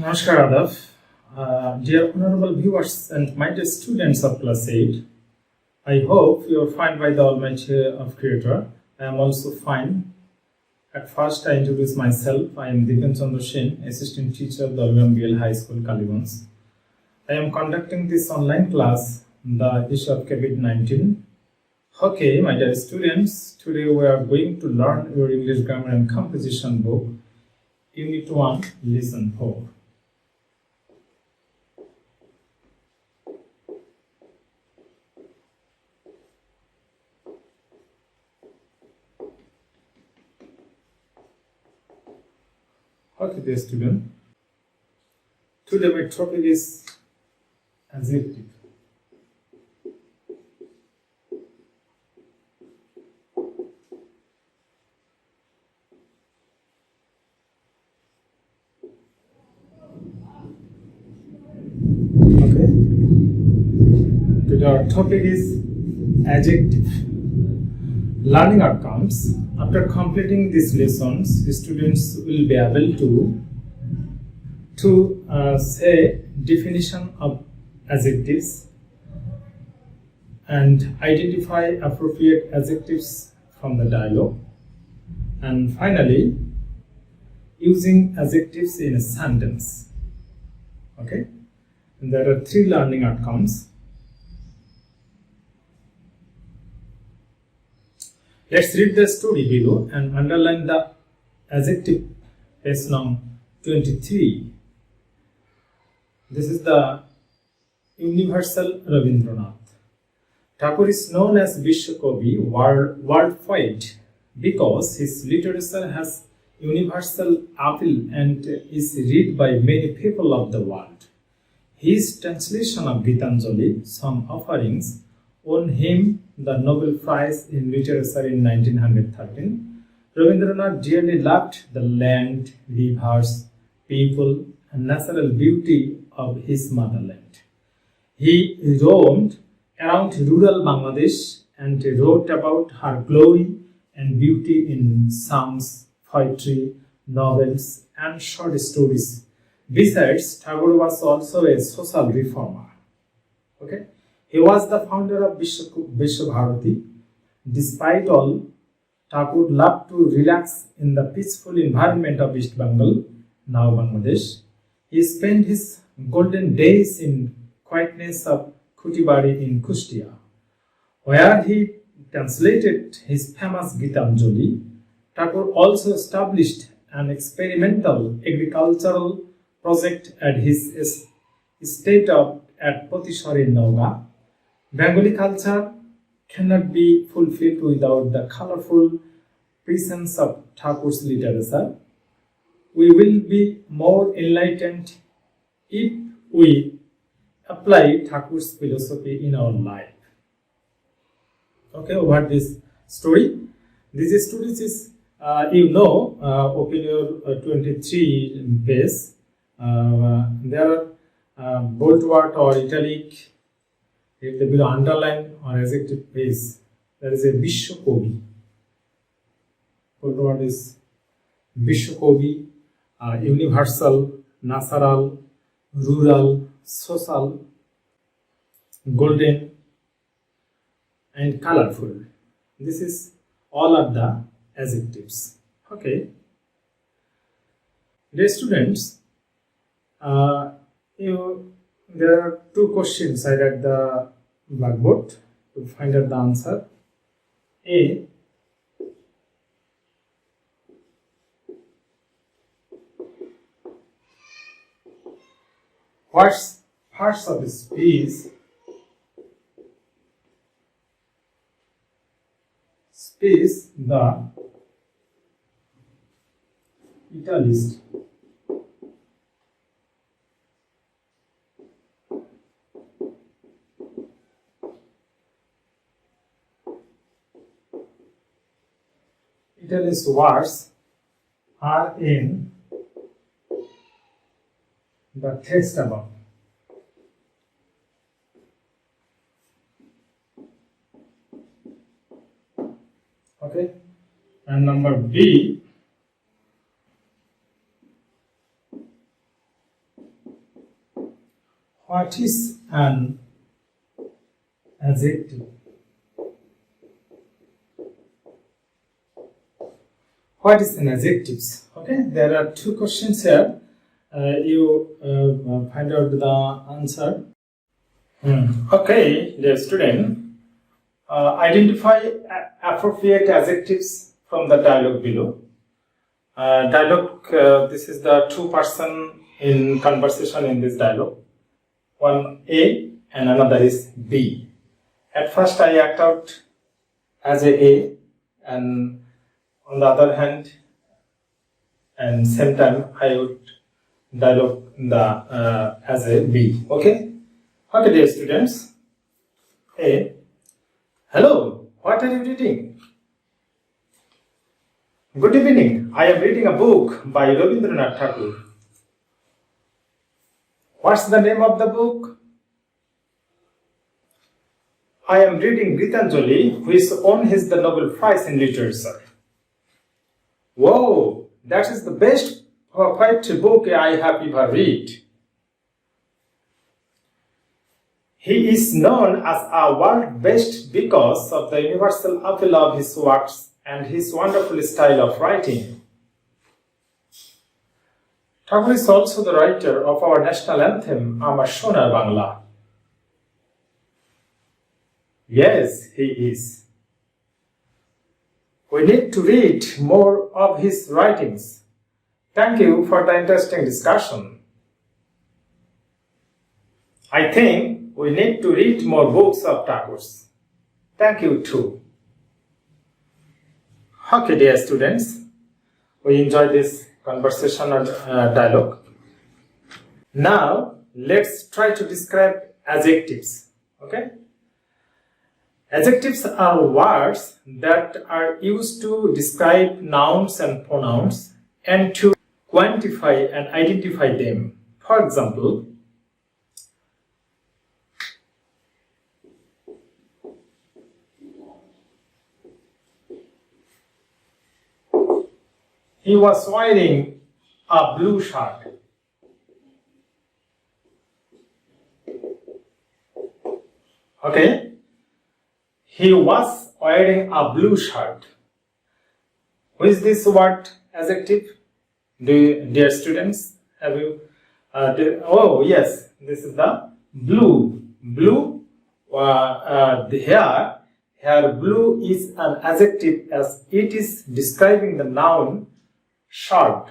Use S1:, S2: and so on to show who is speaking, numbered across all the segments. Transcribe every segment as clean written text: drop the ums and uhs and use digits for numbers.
S1: Namaskar Adav. Dear honorable viewers and my dear students of class 8, I hope you are fine by the Almighty of Creator. I am also fine. At first, I introduce myself. I am Dipen Chandra, assistant teacher of Dalgram High School, Kaliganj. I am conducting this online class on the issue of COVID-19. Okay, my dear students, today we are going to learn your English grammar and composition book, Unit 1, Lesson 4. Okay, dear student, today my topic is adjective. Okay, today our topic is adjective. Learning outcomes. After completing these lessons, students will be able to say definition of adjectives and identify appropriate adjectives from the dialogue, and finally using adjectives in a sentence. Okay, and there are 3 learning outcomes. Let's read the story below and underline the adjective, page number 23. This is the universal Rabindranath. Tagore is known as Bishwa Kabi, world poet, because his literature has universal appeal and is read by many people of the world. His translation of Gitanjali, Some Offerings, won him the Nobel Prize in Literature in 1913. Rabindranath dearly loved the land, rivers, people, and natural beauty of his motherland. He roamed around rural Bangladesh and wrote about her glory and beauty in songs, poetry, novels, and short stories. Besides, Tagore was also a social reformer. Okay? He was the founder of Bishwa Bharoti. Despite all, Tagore loved to relax in the peaceful environment of East Bengal, now Bangladesh. He spent his golden days in quietness of Kuthi Bari in Kushtia, where he translated his famous Gitanjali. Tagore also established an experimental agricultural project at his estate at Patisar in Naogaon. Bengali culture cannot be fulfilled without the colorful presence of Tagore's literature. We will be more enlightened if we apply Tagore's philosophy in our life. Okay, over this story. This story is, open your 23 page. There are bold word or italic. If they will underline or adjective page, there is a Bishwa Kabi. Bold word is Bishwa Kabi, universal, natural, rural, social, golden, and colorful. This is all of the adjectives. Okay. Dear students, there are 2 questions I read the blackboard to find out the answer. A. What's parts of the speech the italist words are in the text above. Okay, and number B, What is an adjective? What is an adjectives? Okay, there are two questions here. You find out the answer. Okay, dear student, identify appropriate adjectives from the dialogue below. This is the two person in conversation in this dialogue. One A and another is B. At first I act out as a and on the other hand and same time I would dialogue as a B. Okay? Okay, dear students. A. Hello, what are you reading? Good evening. I am reading a book by Rabindranath Tagore. What's the name of the book? I am reading Gitanjali, which won the Nobel Prize in Literature. Whoa, that is the best poetry book I have ever read. He is known as a world best because of the universal appeal of his works and his wonderful style of writing. Tagore is also the writer of our national anthem, Amar Sonar Bangla. Yes, he is. We need to read more of his writings. Thank you for the interesting discussion. I think we need to read more books of Tagore's. Thank you too. Okay, dear students, we enjoy this conversation and dialogue. Now, let's try to describe adjectives. Okay? Adjectives are words that are used to describe nouns and pronouns and to quantify and identify them. For example, he was wearing a blue shirt. Okay? He was wearing a blue shirt. Who is this word adjective? Dear students, have you? Oh yes, this is the blue. Blue. Here blue is an adjective as it is describing the noun shirt.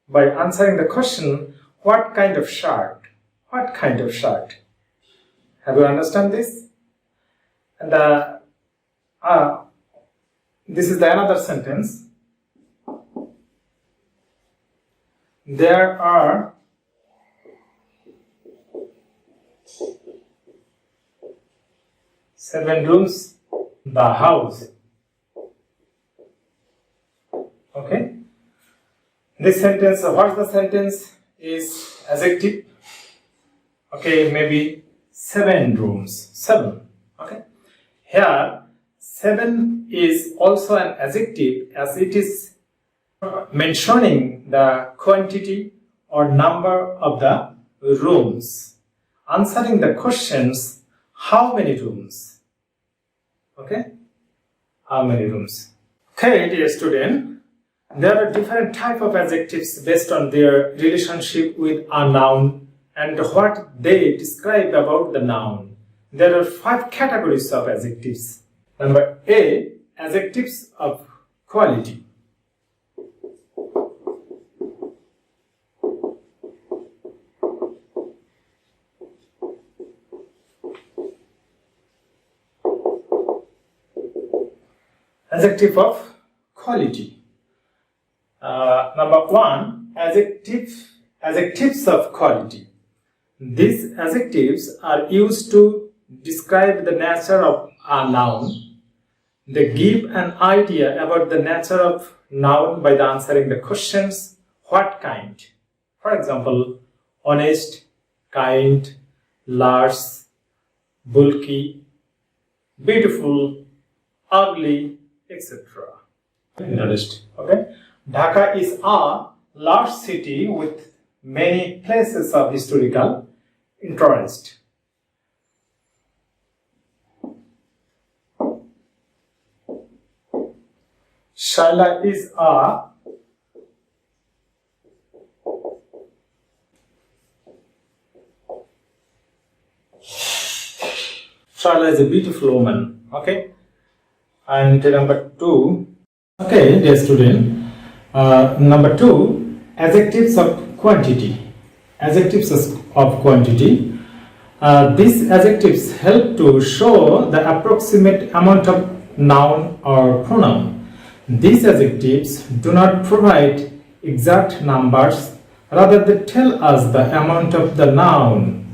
S1: By answering the question, what kind of shirt? What kind of shirt? Have you understand this? And this is the another sentence. There are seven rooms in the house. Okay. This sentence, what's the sentence is adjective. Okay, maybe 7 rooms. 7. Okay. Here, 7 is also an adjective as it is mentioning the quantity or number of the rooms. Answering the questions, how many rooms? Okay? How many rooms? Okay, dear student, there are different types of adjectives based on their relationship with a noun and what they describe about the noun. There are 5 categories of adjectives. Number A, adjectives of quality. Adjective of quality. Number 1, adjectives of quality. These adjectives are used to describe the nature of a noun. They give an idea about the nature of noun by answering the questions, what kind? For example, honest, kind, large, bulky, beautiful, ugly, etc. Okay? Dhaka is a large city with many places of historical interest. Shaila is a beautiful woman. Okay. And number 2. Okay, dear student. Number 2, adjectives of quantity. Adjectives of quantity. These adjectives help to show the approximate amount of noun or pronoun. These adjectives do not provide exact numbers, rather they tell us the amount of the noun.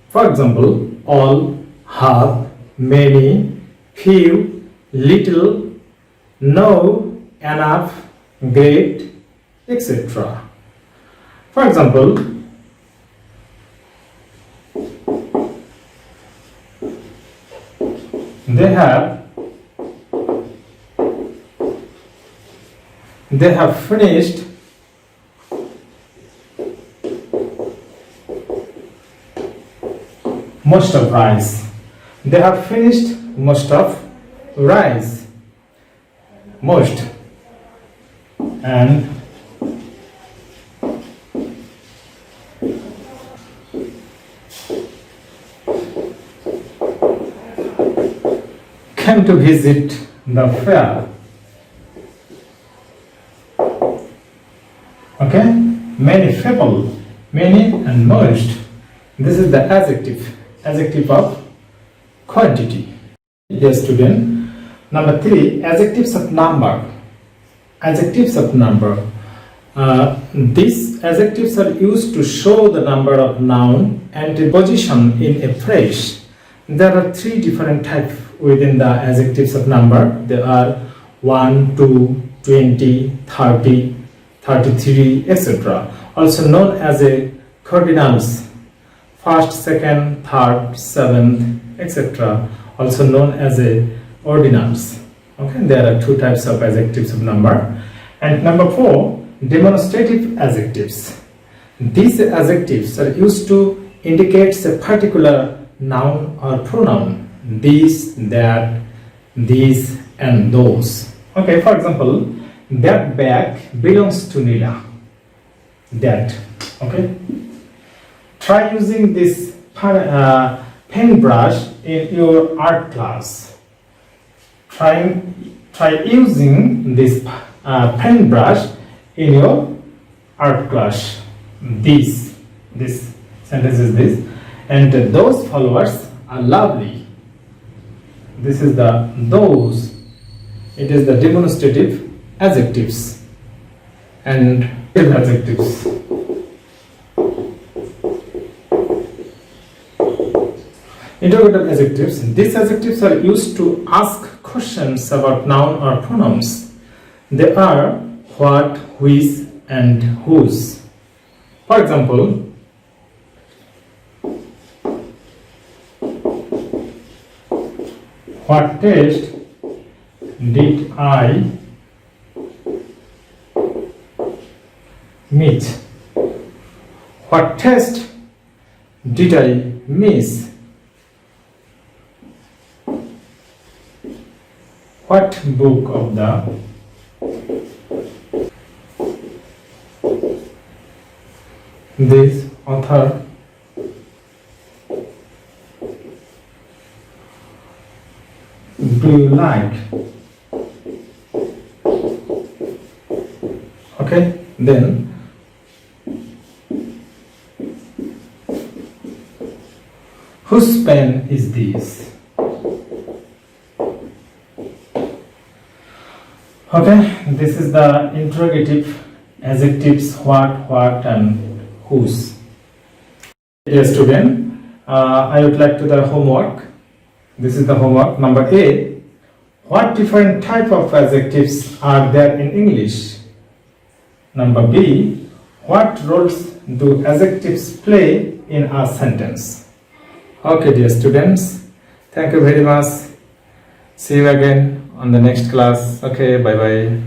S1: For example, all, half, many, few, little, no, enough, great, etc. For example, they have finished most of rice. They have finished most of rice. Most. And came to visit the fair. Okay, many people, many and most. This is the adjective of quantity. Dear student, number 3, adjectives of number. Adjectives of number. These adjectives are used to show the number of noun and the position in a phrase. There are 3 different types within the adjectives of number. There are 1, 2, 20, 30, 33, etc. Also known as a cardinals, first, second, third, seventh, etc. Also known as a ordinals. Okay, there are 2 types of adjectives of number. And number 4, demonstrative adjectives. These adjectives are used to indicate a particular noun or pronoun. These, that, these, and those. Okay, for example, that bag belongs to Nila. That. Okay. Try using this paintbrush in your art class. Try using this paintbrush in your art class. This sentence is this, and those followers are lovely. This is the those. It is the demonstrative adjectives and adjectives. Interrogative adjectives. These adjectives are used to ask questions about noun or pronouns. They are what, which, and whose. For example, what taste did I meet? What taste did I miss? What book of the this author do you like? Okay, then whose pen is this? Okay, this is the interrogative adjectives what, and whose. Dear student, I would like to the homework. This is the homework. Number A. What different type of adjectives are there in English? Number B. What roles do adjectives play in a sentence? Okay, dear students, thank you very much. See you again on the next class. Okay, bye bye.